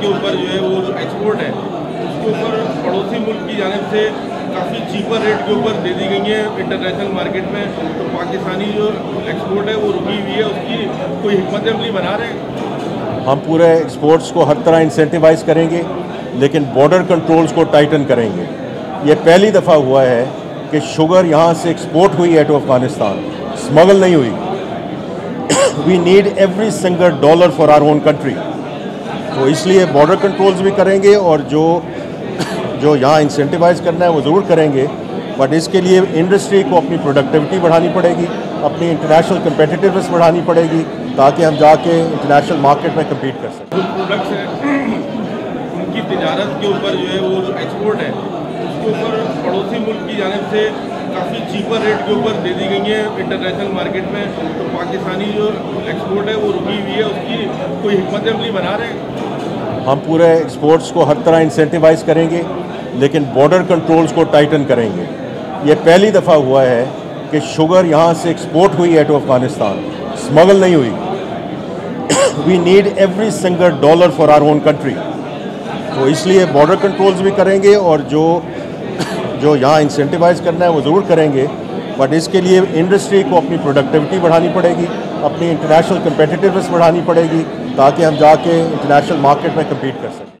के ऊपर जो है वो एक्सपोर्ट है उसके ऊपर पड़ोसी मुल्क की जानिब से काफ़ी चीपर रेट के ऊपर दे दी गई है इंटरनेशनल मार्केट में। तो पाकिस्तानी जो एक्सपोर्ट है वो रुकी हुई है, उसकी कोई हिकमत अमली बना रहे हैं। हम पूरे एक्सपोर्ट्स को हर तरह इंसेंटिवाइज करेंगे, लेकिन बॉर्डर कंट्रोल्स को टाइटन करेंगे। ये पहली दफ़ा हुआ है कि शुगर यहाँ से एक्सपोर्ट हुई है टू अफगानिस्तान, स्मगल नहीं हुई। We need every single dollar for our own country. तो इसलिए बॉर्डर कंट्रोल्स भी करेंगे और जो यहाँ इंसेंटिवाइज करना है वो ज़रूर करेंगे, बट इसके लिए इंडस्ट्री को अपनी प्रोडक्टिविटी बढ़ानी पड़ेगी, अपनी इंटरनेशनल कम्पिटिटिवनेस बढ़ानी पड़ेगी, ताकि हम जाके इंटरनेशनल मार्केट में कम्पीट कर सकें। जो प्रोडक्ट्स हैं उनकी तिजारत के ऊपर जो है वो एक्सपोर्ट है उसके ऊपर पड़ोसी मुल्क की जानिब से काफ़ी चीपर रेट के ऊपर दे दी गई है इंटरनेशनल मार्केट में। तो पाकिस्तानी जो एक्सपोर्ट है वो रुकी हुई है, उसकी कोई हिकमत अमली बना रहे हैं। हम पूरे एक्सपोर्ट्स को हर तरह इंसेंटिवाइज करेंगे, लेकिन बॉर्डर कंट्रोल्स को टाइटन करेंगे। ये पहली दफ़ा हुआ है कि शुगर यहाँ से एक्सपोर्ट हुई है टू अफगानिस्तान, स्मगल नहीं हुई। We need every single dollar for our own country. तो इसलिए बॉर्डर कंट्रोल्स भी करेंगे और जो यहाँ इंसेंटिवाइज करना है वो ज़रूर करेंगे, बट इसके लिए इंडस्ट्री को अपनी प्रोडक्टिविटी बढ़ानी पड़ेगी, अपनी इंटरनेशनल कम्पिटिटिवनेस बढ़ानी पड़ेगी, ताकि हम जाके इंटरनेशनल मार्केट में कम्पीट कर सकें।